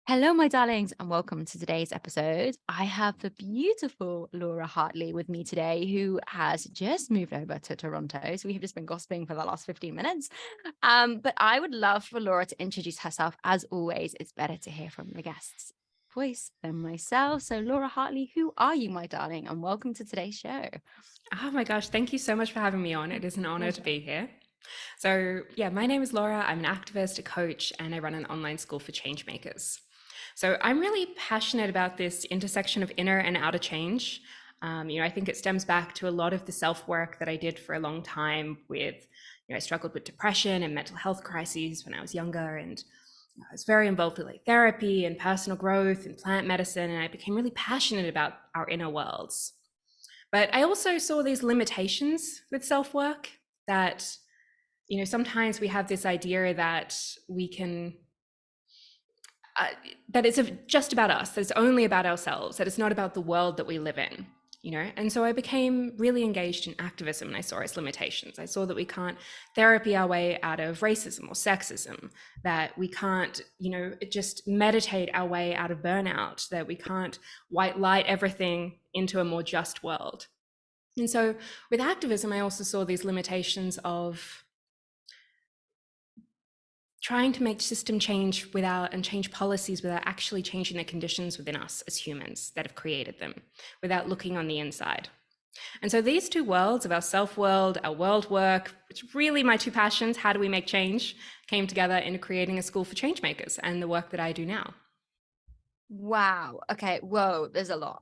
Hello, my darlings, and welcome to today's episode. I have the beautiful Laura Hartley with me today, who has just moved over to Toronto. So we have just been gossiping for the last 15 minutes. But I would love for Laura to introduce herself. As always, it's better to hear from the guest's voice than myself. So, Laura Hartley, who are you, my darling? And welcome to today's show. Oh my gosh, thank you so much for having me on. It is an honor to Pleasure. be here. So, yeah, my name is Laura. I'm an activist, a coach, and I run an online school for change makers. So, I'm really passionate about this intersection of inner and outer change. I think it stems back to a lot of the self work that I did for a long time with, I struggled with depression and mental health crises when I was younger. And I was very involved with like therapy and personal growth and plant medicine. And I became really passionate about our inner worlds. But I also saw these limitations with self-work that, sometimes we have this idea that we can, that it's just about us, that it's only about ourselves, that it's not about the world that we live in, And so I became really engaged in activism and I saw its limitations. I saw that we can't therapy our way out of racism or sexism, that we can't, just meditate our way out of burnout, that we can't white light everything into a more just world. And so with activism, I also saw these limitations of trying to make system change and change policies without actually changing the conditions within us as humans that have created them, without looking on the inside. And so these two worlds of our self-world, our world work, which are really my two passions, how do we make change, came together into creating a school for change makers and the work that I do now. Wow. Okay. Whoa, there's a lot.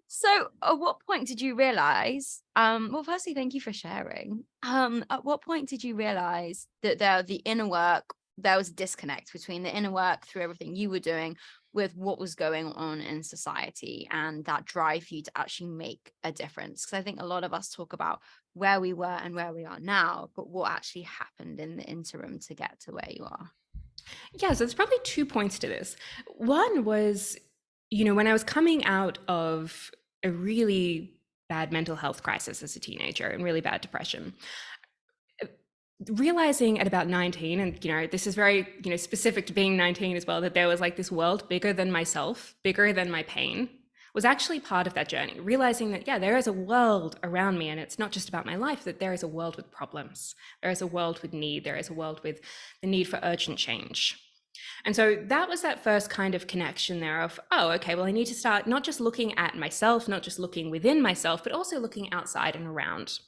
So at what point did you realize, well, firstly, thank you for sharing. At what point did you realize that there was a disconnect between the inner work through everything you were doing with what was going on in society and that drive for you to actually make a difference? Because I think a lot of us talk about where we were and where we are now, but what actually happened in the interim to get to where you are? Yeah, so there's probably 2 points to this. One was, when I was coming out of a really bad mental health crisis as a teenager and really bad depression, realizing at about 19, and this is very specific to being 19 as well, that there was like this world bigger than myself, bigger than my pain, was actually part of that journey. Realizing that, yeah, there is a world around me and it's not just about my life, that there is a world with problems, there is a world with need, there is a world with the need for urgent change. And so that was that first kind of connection there of, oh, okay, well, I need to start not just looking at myself, not just looking within myself, but also looking outside and around.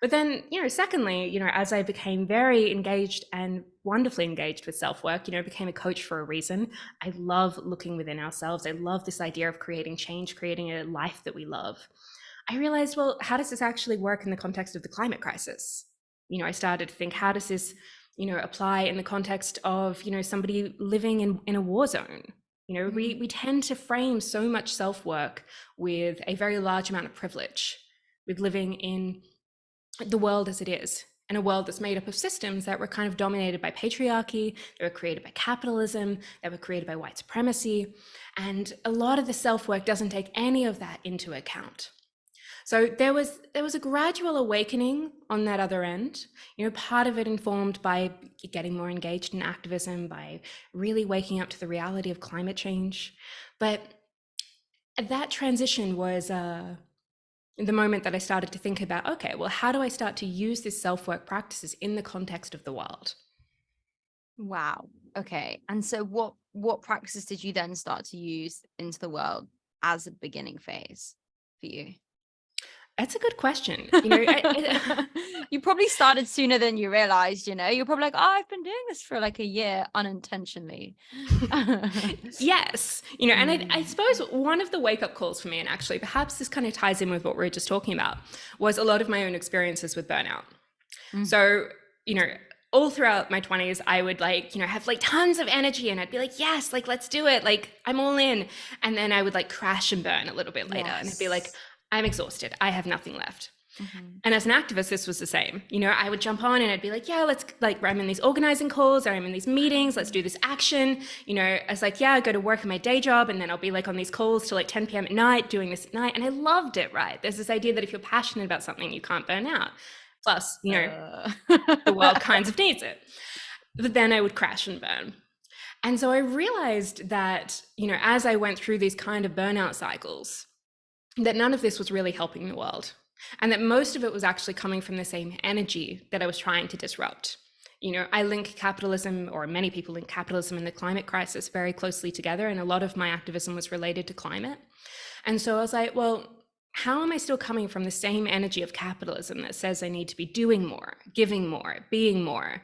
But then, secondly, as I became very engaged and wonderfully engaged with self-work, became a coach for a reason. I love looking within ourselves. I love this idea of creating change, creating a life that we love. I realized, well, how does this actually work in the context of the climate crisis? I started to think, how does this, apply in the context of, somebody living in a war zone? We tend to frame so much self-work with a very large amount of privilege, with living in the world as it is, and a world that's made up of systems that were kind of dominated by patriarchy, that were created by capitalism, that were created by white supremacy. And a lot of the self-work doesn't take any of that into account. So there was a gradual awakening on that other end, part of it informed by getting more engaged in activism, by really waking up to the reality of climate change. But that transition was the moment that I started to think about, okay, well, how do I start to use this self-work practices in the context of the world? Wow. Okay. And so what practices did you then start to use into the world as a beginning phase for you? That's a good question. You probably started sooner than you realized, you're probably like, oh, I've been doing this for like a year unintentionally. Yes, and I Mm. suppose one of the wake-up calls for me, and actually perhaps this kind of ties in with what we were just talking about, was a lot of my own experiences with burnout. Mm. So, all throughout my 20s, I would have like tons of energy and I'd be like, yes, like, let's do it. Like, I'm all in. And then I would like crash and burn a little bit later. And I'd be like, Yes. I'm exhausted. I have nothing left. Mhm. And as an activist, this was the same. I would jump on and I'd be like, yeah, let's I'm in these organizing calls or I'm in these meetings. Let's do this action. I was like, yeah, I go to work in my day job and then I'll be like on these calls till like 10 p.m. at night doing this at night. And I loved it, right? There's this idea that if you're passionate about something, you can't burn out. Plus, Uh. the world kinds of needs it. But then I would crash and burn. And so I realized that, as I went through these kind of burnout cycles, that none of this was really helping the world. And that most of it was actually coming from the same energy that I was trying to disrupt. I link capitalism, or many people link capitalism and the climate crisis very closely together. And a lot of my activism was related to climate. And so I was like, well, how am I still coming from the same energy of capitalism that says I need to be doing more, giving more, being more,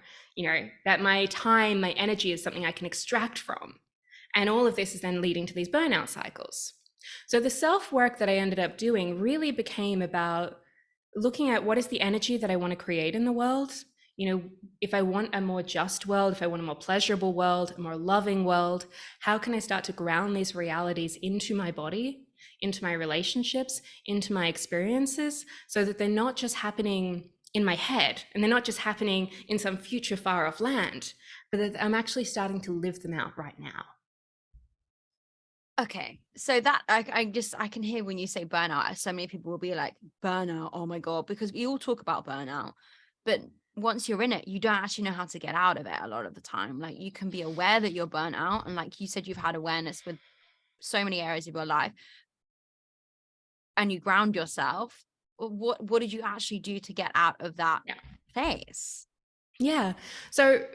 that my time, my energy is something I can extract from? And all of this is then leading to these burnout cycles. So the self-work that I ended up doing really became about looking at what is the energy that I want to create in the world. If I want a more just world, if I want a more pleasurable world, a more loving world, how can I start to ground these realities into my body, into my relationships, into my experiences, so that they're not just happening in my head and they're not just happening in some future far off land, but that I'm actually starting to live them out right now. Okay, so that I can hear when you say burnout, so many people will be like, burnout, oh my God, because we all talk about burnout, but once you're in it, you don't actually know how to get out of it a lot of the time. Like, you can be aware that you're burnt out, and like you said, you've had awareness with so many areas of your life, and you ground yourself. What did you actually do to get out of that Yeah. place? Yeah. So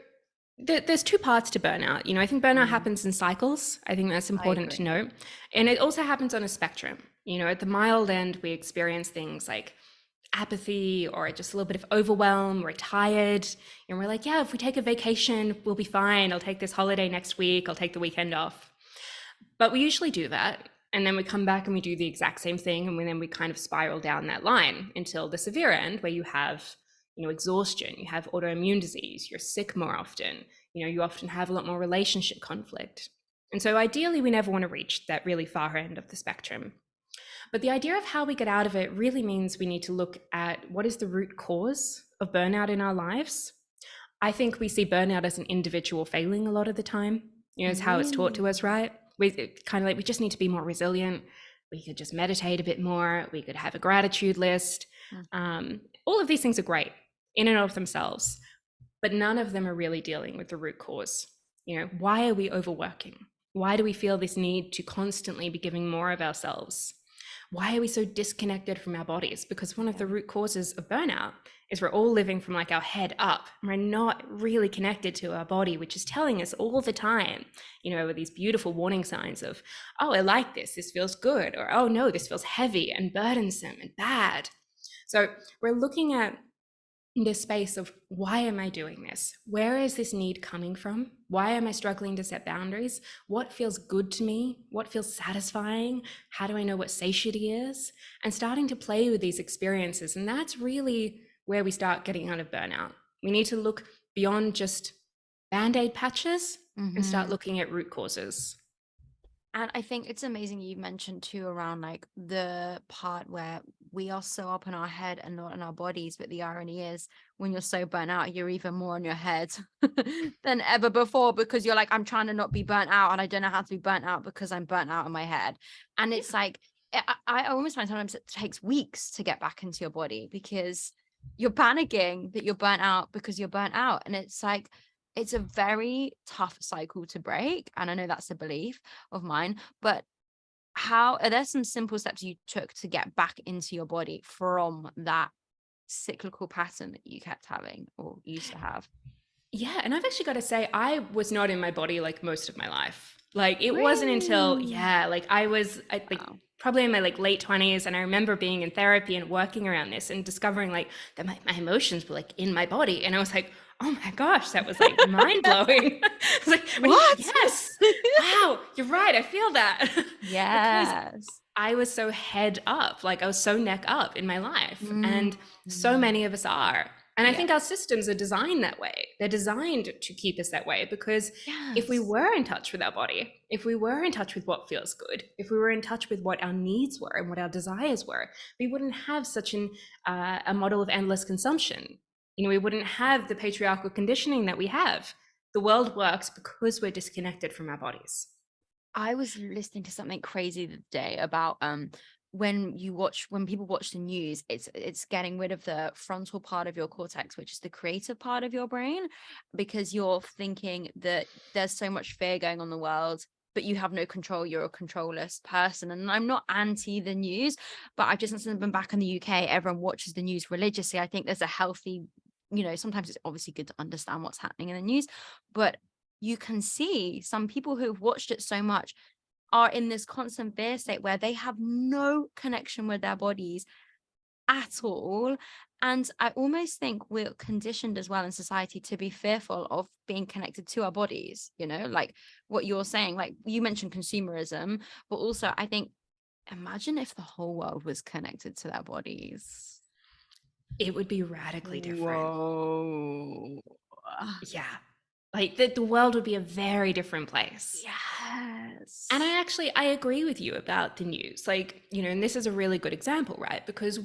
there's two parts to burnout. I think burnout happens in cycles. I think that's I important to agree. note. And it also happens on a spectrum. At the mild end, we experience things like apathy or just a little bit of overwhelm. We're tired. And we're like, yeah, if we take a vacation, we'll be fine. I'll take this holiday next week. I'll take the weekend off. But we usually do that. And then we come back and we do the exact same thing. And then we kind of spiral down that line until the severe end, where you have exhaustion, you have autoimmune disease, you're sick more often, you often have a lot more relationship conflict. And so ideally, we never want to reach that really far end of the spectrum. But the idea of how we get out of it really means we need to look at what is the root cause of burnout in our lives. I think we see burnout as an individual failing a lot of the time. It's how it's taught to us, right? We kind of like, we just need to be more resilient. We could just meditate a bit more. We could have a gratitude list. All of these things are great in and of themselves, but none of them are really dealing with the root cause. Why are we overworking? Why do we feel this need to constantly be giving more of ourselves? Why are we so disconnected from our bodies? Because one of the root causes of burnout is we're all living from like our head up. We're not really connected to our body, which is telling us all the time, with these beautiful warning signs of, oh, I like this feels good, or oh no, this feels heavy and burdensome and bad. So we're looking at this space of, why am I doing this? Where is this need coming from? Why am I struggling to set boundaries? What feels good to me? What feels satisfying? How do I know what satiety is? And starting to play with these experiences. And that's really where we start getting out of burnout. We need to look beyond just band-aid patches and start looking at root causes. And I think it's amazing you mentioned too around like the part where we are so up in our head and not in our bodies. But the irony is, when you're so burnt out, you're even more in your head than ever before, because you're like, I'm trying to not be burnt out, and I don't know how to be burnt out because I'm burnt out in my head. And it's like, I almost find sometimes it takes weeks to get back into your body, because you're panicking that you're burnt out because you're burnt out. And it's like, it's a very tough cycle to break. And I know that's a belief of mine, but how are there some simple steps you took to get back into your body from that cyclical pattern that you kept having or used to have? Yeah, and I've actually got to say, I was not in my body like most of my life. Like, it wasn't until, Really? like like Wow. probably in my like late 20s, and I remember being in therapy and working around this and discovering like that my emotions were like in my body, and I was like, oh my gosh, that was like mind blowing. I was like, What? yes, wow, you're right, I feel that. Because Yes. I was so head up, like I was so neck up in my life. And so Mm. many of us are. And I Yeah. think our systems are designed that way. They're designed to keep us that way, because if we Yes. were in touch with our body, if we were in touch with what feels good, if we were in touch with what our needs were and what our desires were, we wouldn't have such a model of endless consumption. We wouldn't have the patriarchal conditioning that we have. The world works because we're disconnected from our bodies. I was listening to something crazy the other day about when people watch the news, it's getting rid of the frontal part of your cortex, which is the creative part of your brain, because you're thinking that there's so much fear going on in the world, but you have no control. You're a controlless person. And I'm not anti the news, but I've just, since I've been back in the UK, everyone watches the news religiously. I think there's a healthy, sometimes it's obviously good to understand what's happening in the news, but you can see some people who've watched it so much are in this constant fear state where they have no connection with their bodies at all. And I almost think we're conditioned as well in society to be fearful of being connected to our bodies, like what you're saying, like you mentioned consumerism, but also I think, imagine if the whole world was connected to their bodies. It would be radically different. Whoa. Yeah. Like the world would be a very different place. And Yes. I agree with you about the news. Like, and this is a really good example, right? Because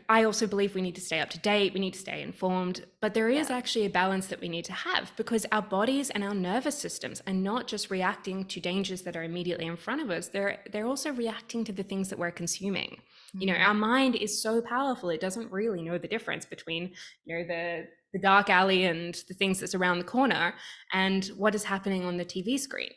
I also believe we need to stay up to date, we need to stay informed, but there is Yeah. actually a balance that we need to have, because our bodies and our nervous systems are not just reacting to dangers that are immediately in front of us, they're also reacting to the things that we're consuming. Our mind is so powerful, it doesn't really know the difference between, the dark alley and the things that's around the corner and what is happening on the TV screen.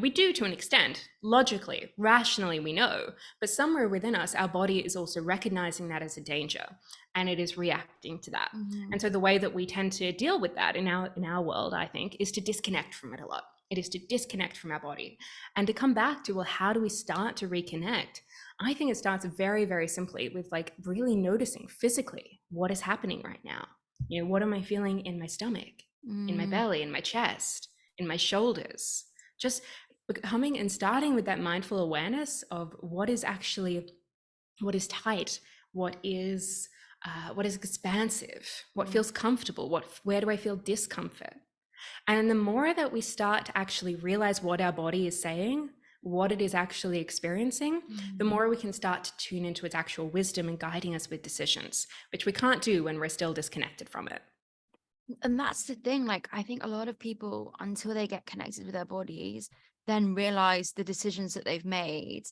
We do to an extent, logically, rationally, we know, but somewhere within us, our body is also recognizing that as a danger, and it is reacting to that. And so the way that we tend to deal with that in our world, I think, is to disconnect from it a lot. It is to disconnect from our body and to come back to, well, how do we start to reconnect? I think it starts very, very simply with like really noticing physically what is happening right now. What am I feeling in my stomach, in my belly, in my chest, in my shoulders? Just becoming and starting with that mindful awareness of what is tight, what is expansive, what feels comfortable, where do I feel discomfort? And the more that we start to actually realize what our body is saying, what it is actually experiencing, the more we can start to tune into its actual wisdom and guiding us with decisions, which we can't do when we're still disconnected from it. And that's the thing, like I think a lot of people, until they get connected with their bodies, then realize the decisions that they've made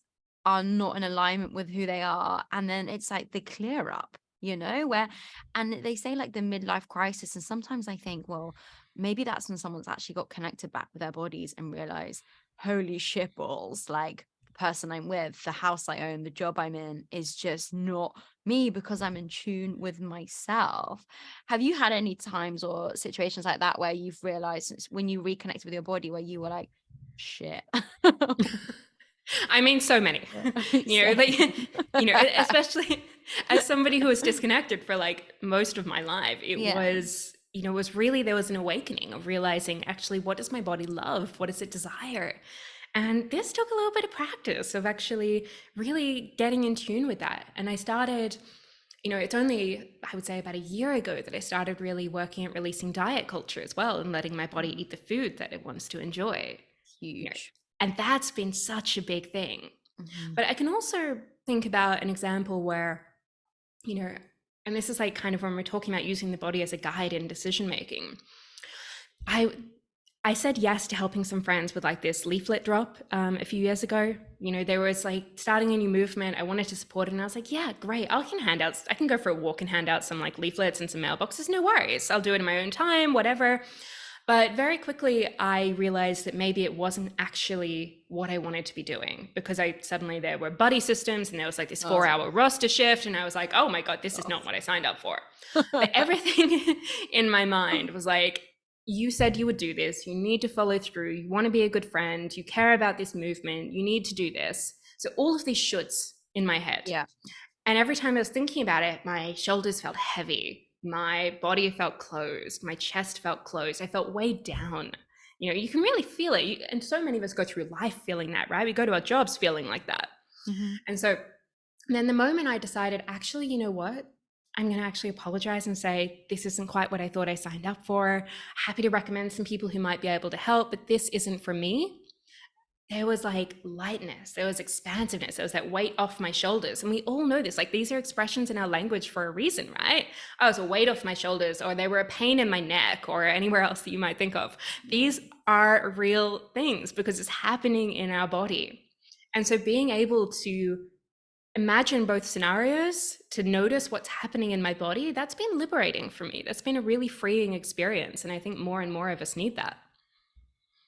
are not in alignment with who they are, and then it's like the clear up, where, and they say like the midlife crisis, and sometimes I think, well, maybe that's when someone's actually got connected back with their bodies and realize, holy shit balls, like the person I'm with, the house I own, the job I'm in is just not me, because I'm in tune with myself. Have you had any times or situations like that where you've realized, when you reconnected with your body, where you were like, shit? I mean, so many, like, especially as somebody who was disconnected for like most of my life, Yeah. was really, there was an awakening of realizing, actually, what does my body love? What does it desire? And this took a little bit of practice of actually really getting in tune with that. And I started, it's only, I would say, about a year ago that I started really working at releasing diet culture as well, and letting my body eat the food that it wants to enjoy. Huge. And that's been such a big thing. Mhm. But I can also think about an example where, and this is like kind of when we're talking about using the body as a guide in decision making. I said yes to helping some friends with like this leaflet drop a few years ago. There was like starting a new movement. I wanted to support it, and I was like, yeah, great. I can go for a walk and hand out some like leaflets and some mailboxes. No worries. I'll do it in my own time, whatever. But very quickly, I realized that maybe it wasn't actually what I wanted to be doing, because there were buddy systems and there was like this 4-hour roster shift. And I was like, oh my God, this is not what I signed up for. But everything in my mind was like, you said you would do this. You need to follow through. You want to be a good friend. You care about this movement. You need to do this. So all of these shoulds in my head. Yeah. And every time I was thinking about it, my shoulders felt heavy. My body felt closed. My chest felt closed. I felt weighed down. You can really feel it. And so many of us go through life feeling that, right? We go to our jobs feeling like that. And so then the moment I decided, actually, you know what? I'm going to actually apologize and say, this isn't quite what I thought I signed up for. Happy to recommend some people who might be able to help, but this isn't for me. There was like lightness, there was expansiveness, there was that weight off my shoulders. And we all know this, like these are expressions in our language for a reason, right? Oh, it was a weight off my shoulders, or they were a pain in my neck, or anywhere else that you might think of. These are real things because it's happening in our body. And so being able to imagine both scenarios, to notice what's happening in my body, that's been liberating for me. That's been a really freeing experience. And I think more and more of us need that.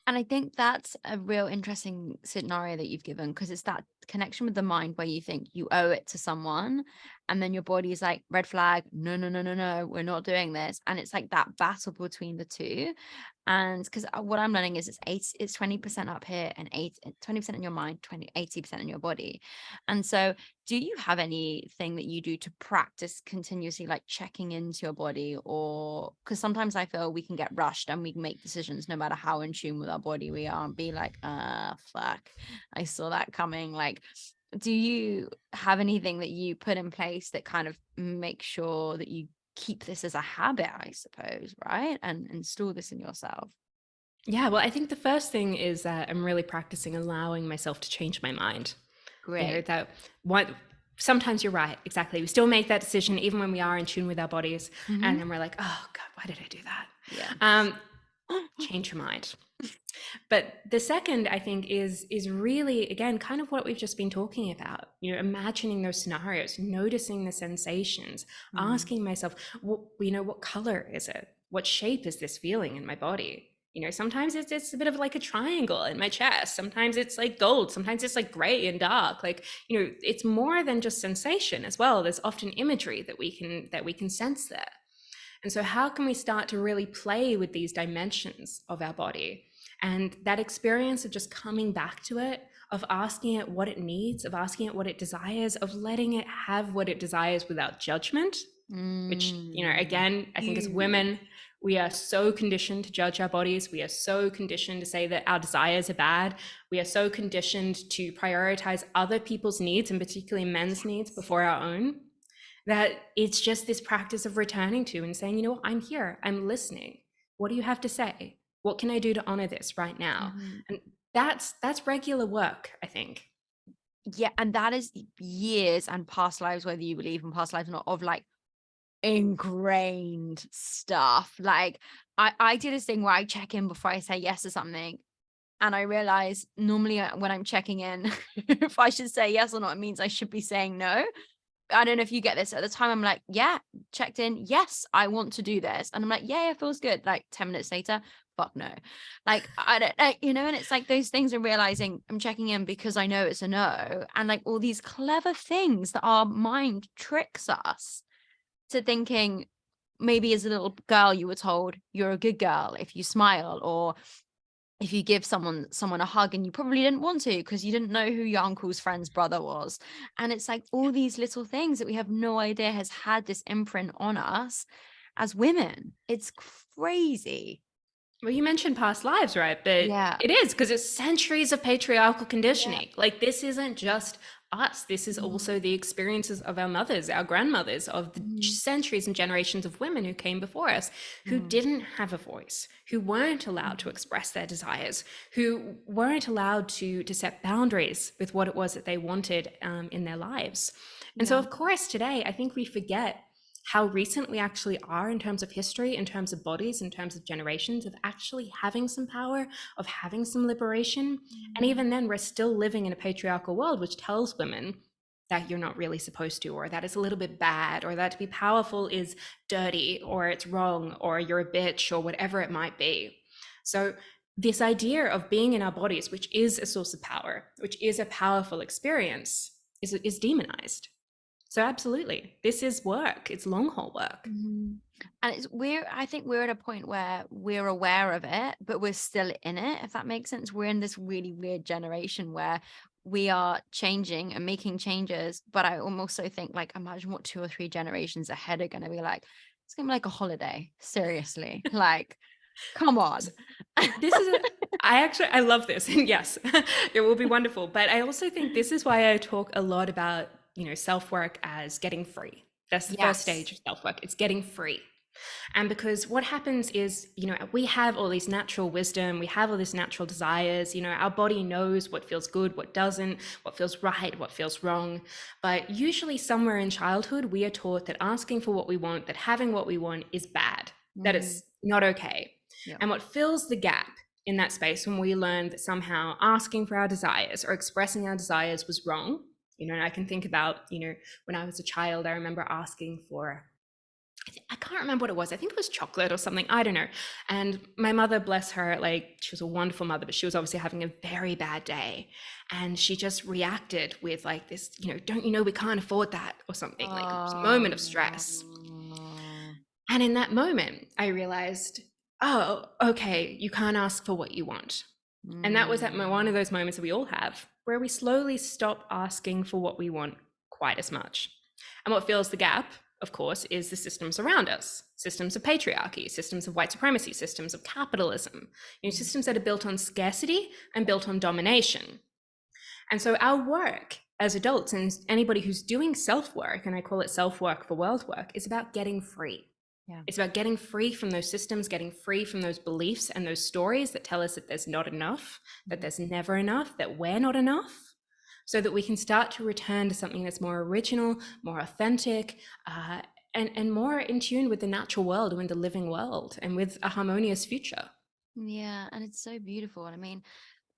And I think that's a real interesting scenario that you've given, because it's that connection with the mind where you think you owe it to someone, and then your body is like, red flag, no, no, no, no, no, we're not doing this. And it's like that battle between the two. And because what I'm learning is it's 20% up here and 20% in your mind, 80% in your body. And so do you have anything that you do to practice continuously like checking into your body? Or because sometimes I feel we can get rushed and we can make decisions no matter how in tune with our body we are, and be like, fuck, I saw that coming. Like, do you have anything that you put in place that kind of make sure that you keep this as a habit, I suppose, right? And install this in yourself? Yeah, well, I think the first thing is that I'm really practicing allowing myself to change my mind. Great. That what sometimes you're right, exactly. We still make that decision even when we are in tune with our bodies. And Mm-hmm. then we're like, oh God, why did I do that? Yeah. Change your mind. But the second, I think, is really, again, kind of what we've just been talking about. Imagining those scenarios, noticing the sensations, asking myself, what color is it? What shape is this feeling in my body? Sometimes it's a bit of like a triangle in my chest. Sometimes it's like gold. Sometimes it's like gray and dark. Like, it's more than just sensation as well. There's often imagery that we can sense there. And so how can we start to really play with these dimensions of our body? And that experience of just coming back to it, of asking it what it needs, of asking it what it desires, of letting it have what it desires without judgment, which, again, I think as women, we are so conditioned to judge our bodies. We are so conditioned to say that our desires are bad. We are so conditioned to prioritize other people's needs, and particularly men's needs, before our own, that it's just this practice of returning to and saying, I'm here, I'm listening. What do you have to say? What can I do to honor this right now? Mhm. And that's regular work, I think. Yeah, and that is years and past lives, whether you believe in past lives or not, of like ingrained stuff. Like I do this thing where I check in before I say yes to something. And I realize normally when I'm checking in, if I should say yes or not, it means I should be saying no. I don't know if you get this. At the time, I'm like, yeah, checked in. Yes, I want to do this. And I'm like, yeah, it feels good. Like 10 minutes later, fuck no. Like, I don't, and it's like those things are realizing I'm checking in because I know it's a no. And like all these clever things that our mind tricks us to thinking, maybe as a little girl, you were told you're a good girl if you smile, or if you give someone a hug and you probably didn't want to because you didn't know who your uncle's friend's brother was. And it's like all these little things that we have no idea has had this imprint on us as women. It's crazy. Well, you mentioned past lives, right? But Yeah. it is, because it's centuries of patriarchal Yeah. conditioning. Like, this isn't just us. This is Mhm. also the experiences of our mothers, our grandmothers, of the Mhm. centuries and generations of women who came before us, who Mhm. didn't have a voice, who weren't allowed to express their desires, who weren't allowed to set boundaries with what it was that they wanted in their lives. And so, Yeah. of course, today, I think we forget how recent we actually are in terms of history, in terms of bodies, in terms of generations, of actually having some power, of having some liberation. And Mhm. even then, we're still living in a patriarchal world, which tells women that you're not really supposed to, or that it's a little bit bad, or that to be powerful is dirty, or it's wrong, or you're a bitch, or whatever it might be. So this idea of being in our bodies, which is a source of power, which is a powerful experience, is demonized. So absolutely, this is work. It's long haul work. Mhm. And I think we're at a point where we're aware of it, but we're still in it, if that makes sense. We're in this really weird generation where we are changing and making changes. But I also think, like, imagine what 2 or 3 generations ahead are going to be like. It's going to be like a holiday. Seriously. Like, come on. This is I love this. And yes, it will be wonderful. But I also think this is why I talk a lot about, self-work as getting free. That's the first Yes. stage of self-work. It's getting free. And because what happens is, we have all these natural wisdom, we have all these natural desires, our body knows what feels good, what doesn't, what feels right, what feels wrong. But usually somewhere in childhood, we are taught that asking for what we want, that having what we want is bad, that Mm, it's not okay. yep. And what fills the gap in that space when we learned that somehow asking for our desires or expressing our desires was wrong. And I can think about, when I was a child, I remember asking for, I can't remember what it was. I think it was chocolate or something. I don't know. And my mother, bless her, like, she was a wonderful mother, but she was obviously having a very bad day. And she just reacted with like this, don't you know we can't afford that or something, like it was a moment of stress. And in that moment, I realized, oh, okay, you can't ask for what you want. And that was one of those moments that we all have where we slowly stop asking for what we want quite as much. And what fills the gap, of course, is the systems around us, systems of patriarchy, systems of white supremacy, systems of capitalism, systems that are built on scarcity and built on domination. And so our work as adults, and anybody who's doing self-work, and I call it self-work for world work, is about getting free. Yeah. It's about getting free from those systems, getting free from those beliefs and those stories that tell us that there's not enough, that there's never enough, that we're not enough, so that we can start to return to something that's more original, more authentic, and more in tune with the natural world and with the living world and with a harmonious future. Yeah, and it's so beautiful. And I mean,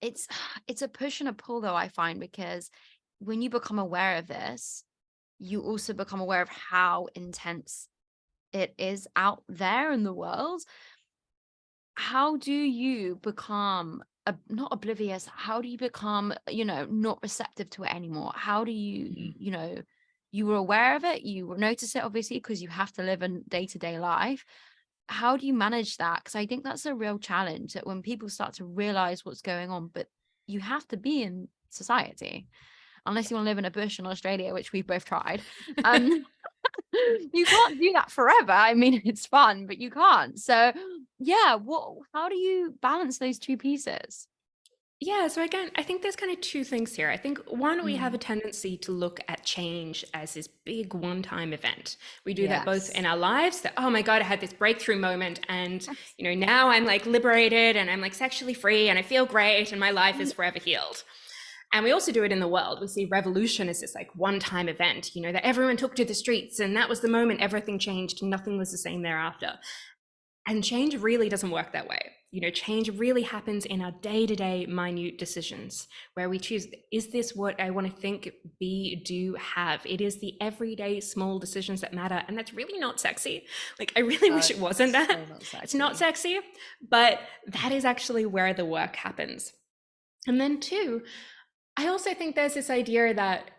it's a push and a pull though, I find, because when you become aware of this, you also become aware of how intense it is out there in the world. How do you become not oblivious? How do you become, not receptive to it anymore? How do you, you were aware of it, you notice it obviously because you have to live a day-to-day life. How do you manage that? Because I think that's a real challenge, that when people start to realize what's going on, but you have to be in society, unless you want to live in a bush in Australia, which we've both tried. You can't do that forever. I mean, it's fun, but you can't. So yeah, how do you balance those two pieces? Yeah, so again, I think there's kind of two things here. I think one, we have a tendency to look at change as this big one-time event. We do that both in our lives, that, oh my God, I had this breakthrough moment and, now I'm like liberated and I'm like sexually free and I feel great and my life is forever healed. And we also do it in the world. We see revolution as this like one-time event, that everyone took to the streets and that was the moment everything changed and nothing was the same thereafter. And change really doesn't work that way. Change really happens in our day-to-day minute decisions where we choose, is this what I want to think, be, do, have? It is the everyday small decisions that matter. And that's really not sexy. Like, I really wish it wasn't that. It's not sexy, but that is actually where the work happens. And then two, I also think there's this idea that,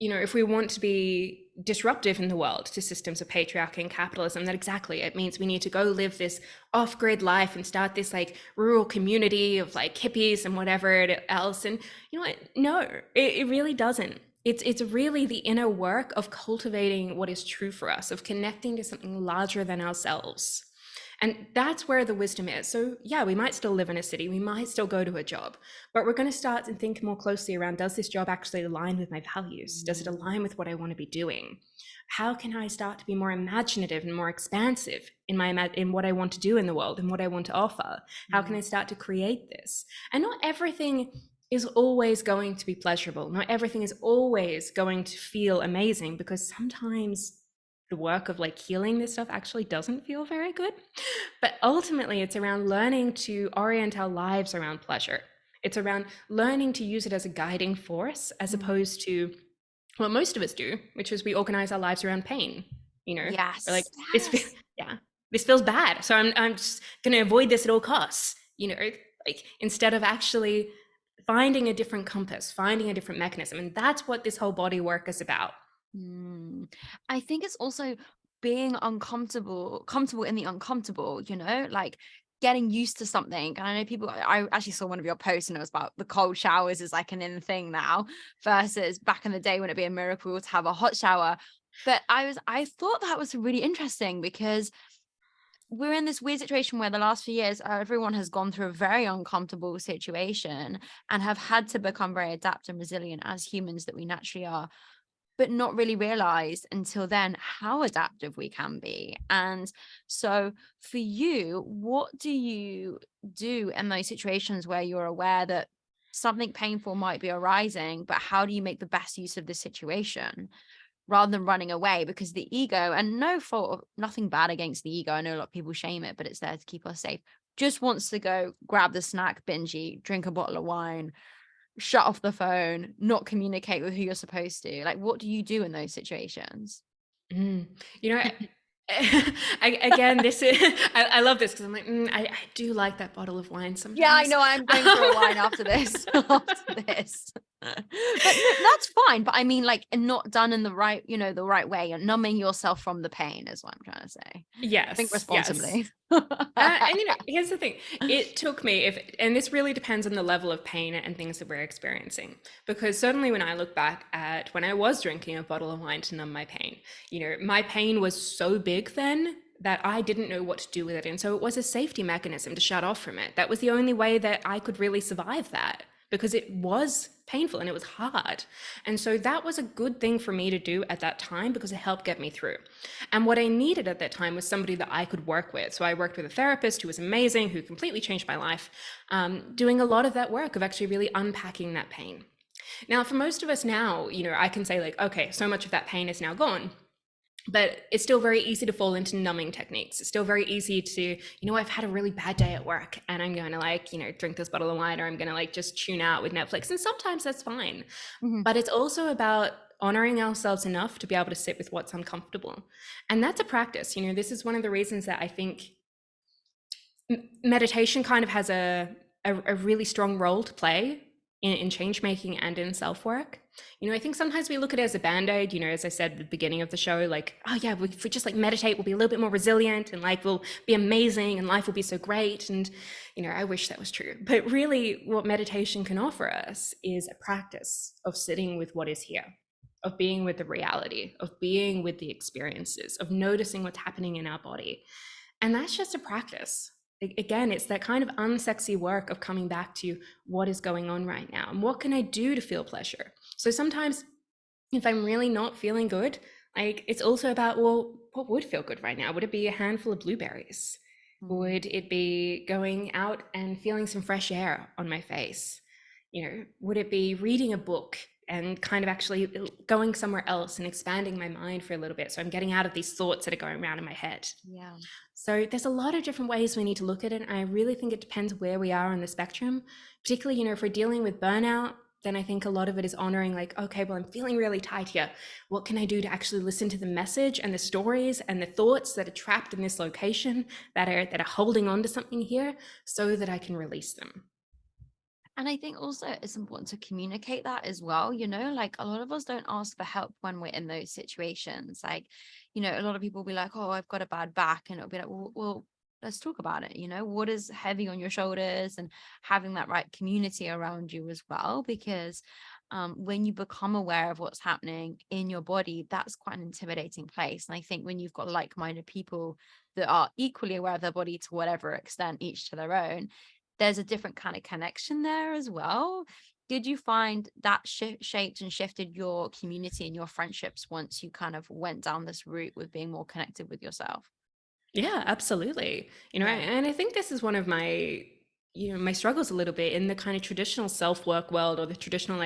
if we want to be disruptive in the world to systems of patriarchy and capitalism, that exactly it means we need to go live this off-grid life and start this like rural community of like hippies and whatever else. And you know what? No, it really doesn't. It's really the inner work of cultivating what is true for us, of connecting to something larger than ourselves. And that's where the wisdom is. So yeah, we might still live in a city, we might still go to a job, but we're going to start and think more closely around, does this job actually align with my values? Does it align with what I want to be doing? How can I start to be more imaginative and more expansive in what I want to do in the world and what I want to offer? How can I start to create this? And not everything is always going to be pleasurable. Not everything is always going to feel amazing, because sometimes the work of like healing this stuff actually doesn't feel very good. But ultimately, it's around learning to orient our lives around pleasure. It's around learning to use it as a guiding force, as opposed to what most of us do, which is we organize our lives around pain. Yes. We're like, this feels bad, so I'm just going to avoid this at all costs. Like instead of actually finding a different compass, finding a different mechanism, and that's what this whole body work is about. I think it's also being comfortable in the uncomfortable, like getting used to something. And I know people, I actually saw one of your posts and it was about the cold showers is like an in thing now versus back in the day when it'd be a miracle to have a hot shower. But I thought that was really interesting, because we're in this weird situation where the last few years, everyone has gone through a very uncomfortable situation and have had to become very adept and resilient as humans that we naturally are, but not really realized until then how adaptive we can be. And so for you, what do you do in those situations where you're aware that something painful might be arising, but how do you make the best use of the situation rather than running away? Because the ego, and no fault, nothing bad against the ego, I know a lot of people shame it, but it's there to keep us safe. just wants to go grab the snack, binge eat, drink a bottle of wine, shut off the phone, not communicate with who you're supposed to. Like, what do you do in those situations? Mm. You know, again, this is, I love this because I'm like, I do like that bottle of wine Yeah, I sometimes. know. I'm going for a wine after this. After this. But no, that's fine. But I mean, like, not done in the right, the right way. You're numbing yourself from the pain is what I'm trying to say. Think Yes, yes. responsibly. And here's the thing. It took me, and this really depends on the level of pain and things that we're experiencing. Because certainly when I look back at when I was drinking a bottle of wine to numb my pain, my pain was so big then that I didn't know what to do with it. And so it was a safety mechanism to shut off from it. That was the only way that I could really survive that, because it was painful and it was hard. And so that was a good thing for me to do at that time because it helped get me through. And what I needed at that time was somebody that I could work with. So I worked with a therapist who was amazing, who completely changed my life, doing a lot of that work of actually really unpacking that pain. Now, for most of us now, I can say like, okay, so much of that pain is now gone. But it's still very easy to fall into numbing techniques. It's still very easy to, I've had a really bad day at work and I'm going to drink this bottle of wine, or I'm going to just tune out with Netflix. And sometimes that's fine. Mhm. But it's also about honoring ourselves enough to be able to sit with what's uncomfortable. And that's a practice. This is one of the reasons that I think meditation kind of has a really strong role to play in change making and in self work. I think sometimes we look at it as a band-aid, as I said at the beginning of the show, like, oh yeah, if we just meditate, we'll be a little bit more resilient and life will be amazing and life will be so great. And, I wish that was true. But really what meditation can offer us is a practice of sitting with what is here, of being with the reality, of being with the experiences, of noticing what's happening in our body. And that's just a practice. Again, it's that kind of unsexy work of coming back to what is going on right now and what can I do to feel pleasure. So sometimes if I'm really not feeling good, it's also about, well, what would feel good right now? Would it be a handful of blueberries? Would it be going out and feeling some fresh air on my face? Would it be reading a book and kind of actually going somewhere else and expanding my mind for a little bit, so I'm getting out of these thoughts that are going around in my head? Yeah. So there's a lot of different ways we need to look at it. And I really think it depends where we are on the spectrum, particularly, if we're dealing with burnout, then I think a lot of it is honoring like, okay, well, I'm feeling really tight here. What can I do to actually listen to the message and the stories and the thoughts that are trapped in this location that are holding on to something here so that I can release them? And I think also it's important to communicate that as well. Like a lot of us don't ask for help when we're in those situations. Like, a lot of people will be like, oh, I've got a bad back. And it'll be like, well, let's talk about it. What is heavy on your shoulders, and having that right community around you as well. Because when you become aware of what's happening in your body, that's quite an intimidating place. And I think when you've got like-minded people that are equally aware of their body to whatever extent, each to their own, there's a different kind of connection there as well. Did you find that shaped and shifted your community and your friendships once you kind of went down this route with being more connected with yourself? Yeah, absolutely. Yeah. And I think this is one of my my struggles a little bit in the kind of traditional self-work world, or the traditional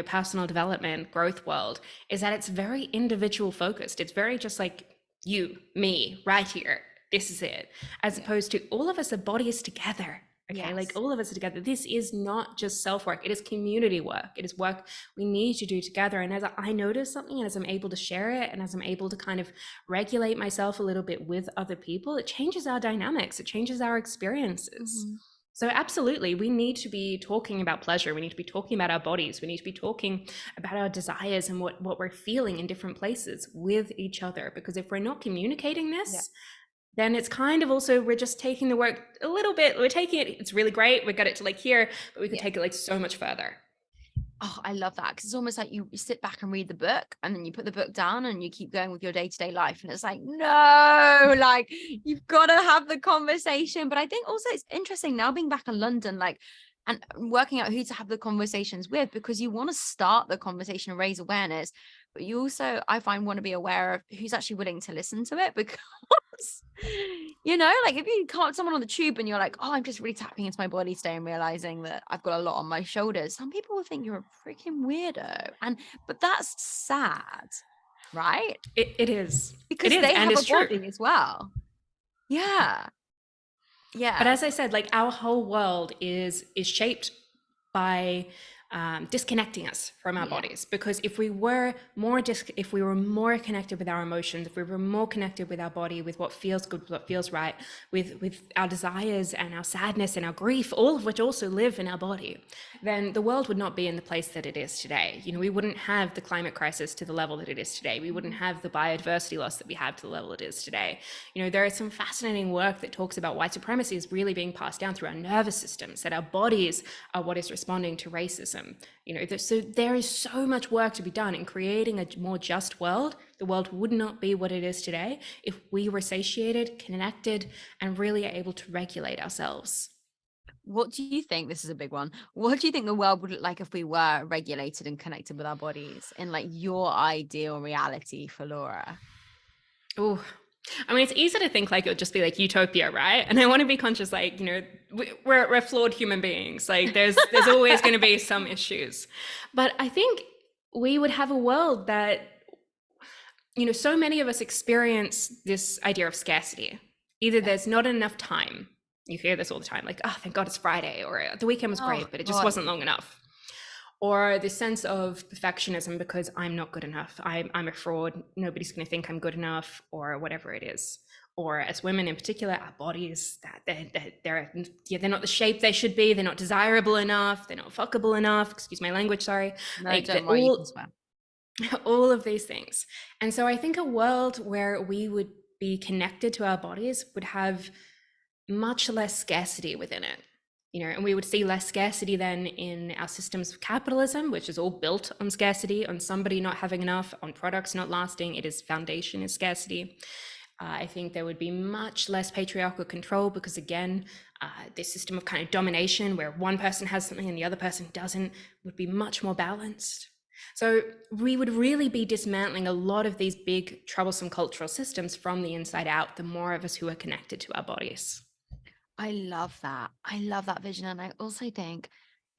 personal development growth world, is that it's very individual focused. It's very just like you, me, right here. This is it. As opposed to all of us are bodies together. Okay, like Yes. all of us are together. This is not just self-work. It is community work. It is work we need to do together. And as I notice something, and as I'm able to share it, and as I'm able to kind of regulate myself a little bit with other people, it changes our dynamics. It changes our experiences. Mm-hmm. So absolutely, we need to be talking about pleasure. We need to be talking about our bodies. We need to be talking about our desires and what we're feeling in different places with each other. Because if we're not communicating this, then it's kind of also, we're just taking the work a little bit, we're taking it, it's really great, we got it to here, but we could take it so much further. Oh, I love that, because it's almost like you sit back and read the book, and then you put the book down and you keep going with your day-to-day life, and it's like, no, like you've got to have the conversation. But I think also it's interesting now being back in London, like, and working out who to have the conversations with, because you want to start the conversation and raise awareness, but you also, I find, want to be aware of who's actually willing to listen to it. Because like if you can't, someone on the tube and you're like, oh, I'm just really tapping into my body today and realizing that I've got a lot on my shoulders, some people will think you're a freaking weirdo. But that's sad, right? It is. Because It is, they and have a it's true. body as well. Yeah. But Yeah. as I said, like our whole world is shaped by disconnecting us from our Yeah. bodies. Because if we were more if we were more connected with our emotions, if we were more connected with our body, with what feels good, what feels right, with our desires and our sadness and our grief, all of which also live in our body, then the world would not be in the place that it is today. You know, we wouldn't have the climate crisis to the level that it is today. We wouldn't Mhm. have the biodiversity loss that we have to the level it is today. You know, there is some fascinating work that talks about white supremacy is really being passed down through our nervous systems, that our bodies are what is responding to racism. You know, so there is so much work to be done in creating a more just world. The world would not be what it is today if we were satiated, connected, and really able to regulate ourselves. What do you think? This is a big one. What do you think the world would look like if we were regulated and connected with our bodies in like your ideal reality for Laura? Oh, I mean, it's easy to think like it would just be like utopia, right? And I want to be conscious, like, you know, we're flawed human beings. Like, there's always going to be some issues, but I think we would have a world that, you know, so many of us experience this idea of scarcity. Either Yeah. there's not enough time. You hear this all the time, like, oh, thank God it's Friday, or the weekend was Oh great, but it just God. wasn't long enough. Or this sense of perfectionism because I'm not good enough. I'm a fraud. Nobody's going to think I'm good enough, or whatever it is. Or as women in particular, our bodies, that they're not the shape they should be. They're not desirable enough. They're not fuckable enough. Excuse my language. Sorry. No, Like don't that worry, you can swear. all of these things. And so I think a world where we would be connected to our bodies would have much less scarcity within it. You know, and we would see less scarcity then in our systems of capitalism, which is all built on scarcity, on somebody not having enough, on products not lasting. It is foundation is scarcity. I think there would be much less patriarchal control because, again, this system of kind of domination where one person has something and the other person doesn't would be much more balanced. So we would really be dismantling a lot of these big, troublesome cultural systems from the inside out, the more of us who are connected to our bodies. I love that. I love that vision. And I also think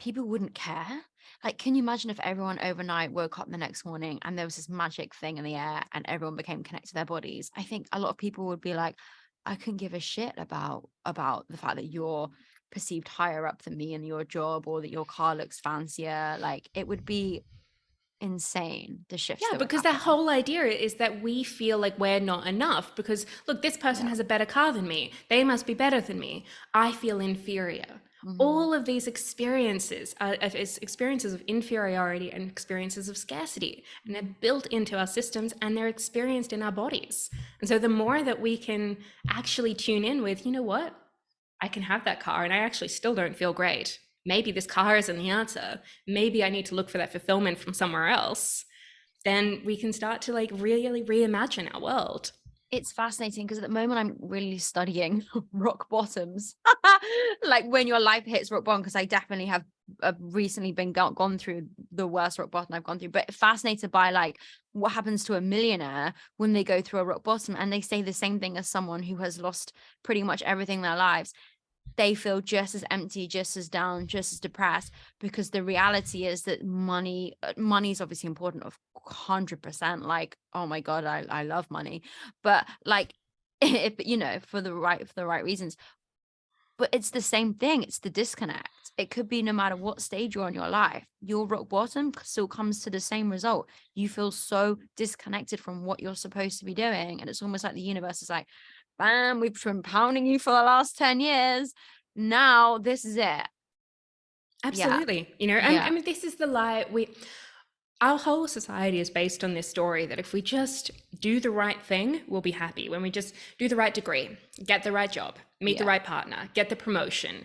people wouldn't care. Like, can you imagine if everyone overnight woke up the next morning and there was this magic thing in the air and everyone became connected to their bodies? I think a lot of people would be like, I couldn't give a shit about the fact that you're perceived higher up than me in your job or that your car looks fancier. Like it would be insane, the shifts Yeah, that would because that happen. whole idea is that we feel like we're not enough because, look, this person Yeah. has a better car than me. They must be better than me. I feel inferior. Hmm. All of these experiences are experiences of inferiority and experiences of scarcity, and they're built into our systems and they're experienced in our bodies. And so the more that we can actually tune in with, you know what, I can have that car and I actually still don't feel great. Maybe this car isn't the answer. Maybe I need to look for that fulfillment from somewhere else. Then we can start to like really reimagine our world. It's fascinating because at the moment I'm really studying rock bottoms, like when your life hits rock bottom. Because I definitely have recently been gone through the worst rock bottom I've gone through. But fascinated by like what happens to a millionaire when they go through a rock bottom, and they say the same thing as someone who has lost pretty much everything in their lives. They feel just as empty, just as down, just as depressed, because the reality is that money is obviously important, of 100%. Like, oh my God, I love money. But like, if you know, for the right reasons. But it's the same thing. It's the disconnect. It could be no matter what stage you're in your life, your rock bottom still comes to the same result. You feel so disconnected from what you're supposed to be doing. And it's almost like the universe is like, bam, we've been pounding you for the last 10 years. Now this is it. Yeah. Absolutely. You know, and I Yeah. mean, this is the lie our whole society is based on this story that if we just do the right thing, we'll be happy. When we just do the right degree, get the right job, meet the Yeah. right partner, get the promotion,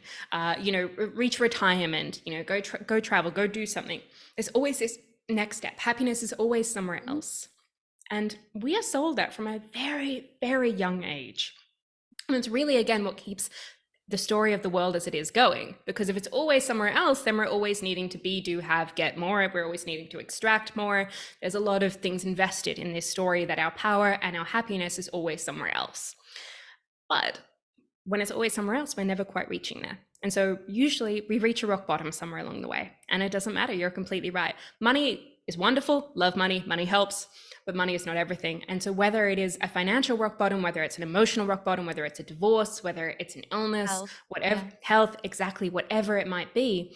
you know, reach retirement, you know, go travel, go do something. There's always this next step. Happiness is always somewhere Mhm. else. And we are sold that from a very, very young age. And it's really, again, what keeps the story of the world as it is going. Because if it's always somewhere else, then we're always needing to be, do, have, get more. We're always needing to extract more. There's a lot of things invested in this story that our power and our happiness is always somewhere else. But when it's always somewhere else, we're never quite reaching there. And so usually we reach a rock bottom somewhere along the way. And it doesn't matter. You're completely right. Money is wonderful. Love money. Money helps, but money is not everything. And so whether it is a financial rock bottom, whether it's an emotional rock bottom, whether it's a divorce, whether it's an illness, Health. whatever, Yeah. health, exactly, whatever it might be,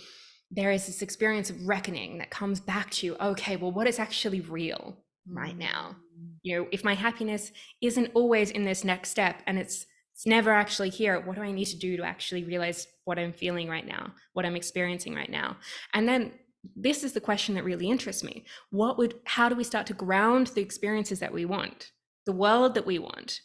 there is this experience of reckoning that comes back to, okay, well, what is actually real right now? Mm. If my happiness isn't always in this next step and it's never actually here, what do I need to do to actually realize what I'm feeling right now, what I'm experiencing right now? And then this is the question that really interests me. How do we start to ground the experiences that we want, the world that we want,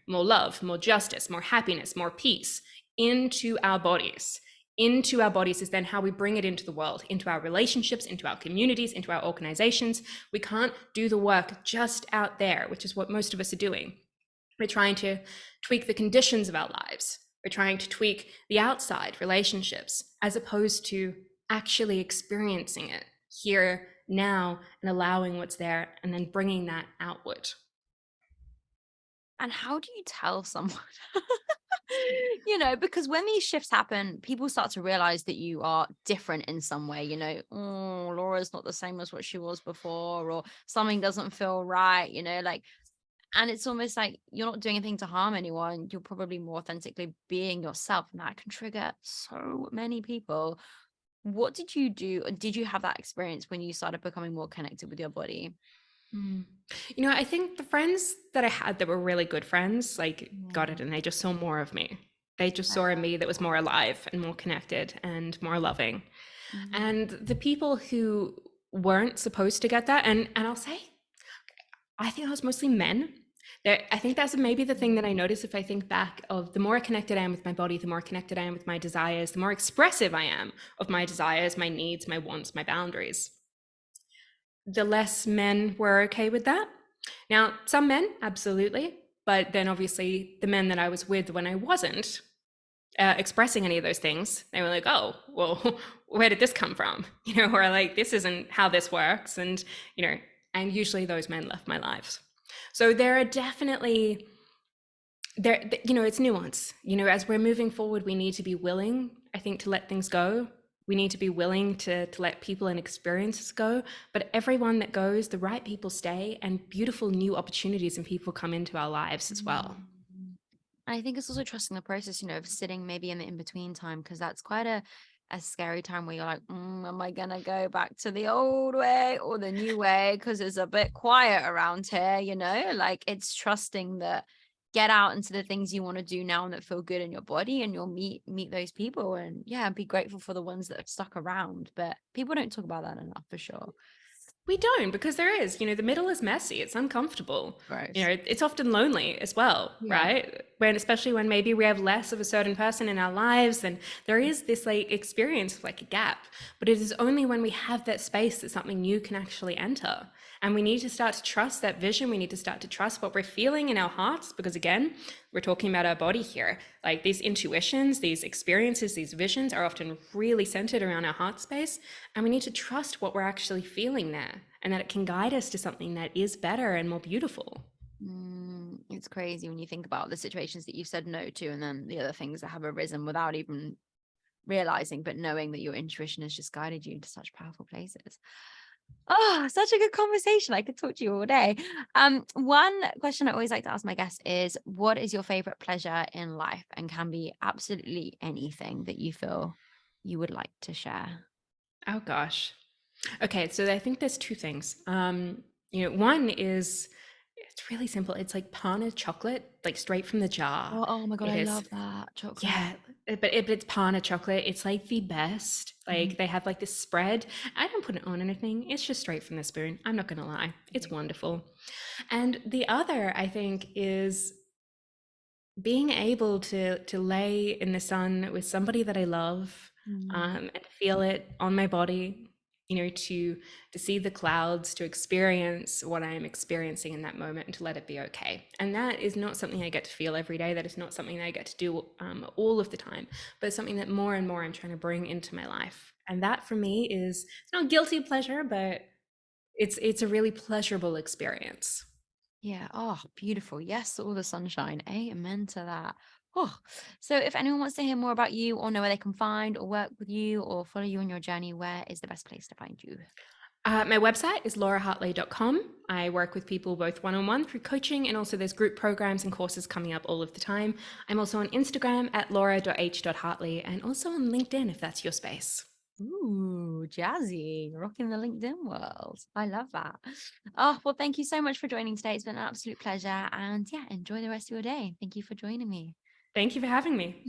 more love, more justice, more happiness, more peace into our bodies? Into our bodies is then how we bring it into the world, into our relationships, into our communities, into our organizations. We can't do the work just out there, which is what most of us are doing. We're trying to tweak the conditions of our lives. We're trying to tweak the outside relationships, as opposed to actually experiencing it here, now, and allowing what's there, and then bringing that outward. And how do you tell someone? Because when these shifts happen, people start to realize that you are different in some way. Oh, Laura's not the same as what she was before, or something doesn't feel right, and it's almost like you're not doing anything to harm anyone. You're probably more authentically being yourself, and that can trigger so many people. What did you do? Did you have that experience when you started becoming more connected with your body? Mm. I think the friends that I had that were really good friends, like, got Yeah. it, and they just saw more of me. They just I saw in love me that was that. more alive and more connected and more loving. Mhm. And the people who weren't supposed to get that, and I'll say, I think it was mostly men. I think that's maybe the thing that I notice if I think back of the more connected I am with my body, the more connected I am with my desires, the more expressive I am of my desires, my needs, my wants, my boundaries. The less men were okay with that. Now, some men, absolutely. But then obviously the men that I was with when I wasn't expressing any of those things, they were like, oh, well, where did this come from? Or like, this isn't how this works. And usually those men left my lives. So there are definitely it's nuance. As we're moving forward, we need to be willing, I think, to let things go. We need to be willing to let people and experiences go. But everyone that goes, the right people stay, and beautiful new opportunities and people come into our lives as well. Mm. I think it's also trusting the process, of sitting maybe in the in-between time, because that's quite a scary time where you're like, am I gonna go back to the old way or the new way? Because it's a bit quiet around here, Like, it's trusting that get out into the things you want to do now and that feel good in your body, and you'll meet those people, and yeah, be grateful for the ones that have stuck around. But people don't talk about that enough, for sure. We don't, because there is, the middle is messy. It's uncomfortable. Gross. It's often lonely as well, Yeah. right? Especially when maybe we have less of a certain person in our lives, and there is this like experience of like a gap. But it is only when we have that space that something new can actually enter. And we need to start to trust that vision. We need to start to trust what we're feeling in our hearts, because again, we're talking about our body here. Like, these intuitions, these experiences, these visions are often really centered around our heart space. And we need to trust what we're actually feeling there, and that it can guide us to something that is better and more beautiful. It's crazy when you think about the situations that you've said no to, and then the other things that have arisen without even realizing, but knowing that your intuition has just guided you into such powerful places. Oh, such a good conversation. I could talk to you all day. One question I always like to ask my guests is, what is your favorite pleasure in life? And can be absolutely anything that you feel you would like to share. Oh gosh. Okay, so I think there's two things. One is, it's really simple. It's like Pana chocolate, like straight from the jar. Oh my God, It I is, love that chocolate. yeah, but it's Pana chocolate. It's like the best. Mhm. Like, they have like this spread. I don't put it on anything. It's just straight from the spoon. I'm not gonna lie. It's wonderful. And the other, I think, is being able to lay in the sun with somebody that I love, Mm. and feel it on my body, to see the clouds, to experience what I'm experiencing in that moment, and to let it be okay. And that is not something I get to feel every day. That is not something that I get to do all of the time, but it's something that more and more I'm trying to bring into my life. And that for me is, it's not guilty pleasure, but it's a really pleasurable experience. Yeah. Oh, beautiful. Yes, all the sunshine. Amen to that. Oh, so if anyone wants to hear more about you, or know where they can find or work with you or follow you on your journey, where is the best place to find you? My website is laurahartley.com. I work with people both one-on-one through coaching, and also there's group programs and courses coming up all of the time. I'm also on Instagram at laura.h.hartley, and also on LinkedIn if that's your space. Ooh, jazzy, rocking the LinkedIn world. I love that. Oh, well, thank you so much for joining today. It's been an absolute pleasure. And yeah, enjoy the rest of your day. Thank you for joining me. Thank you for having me.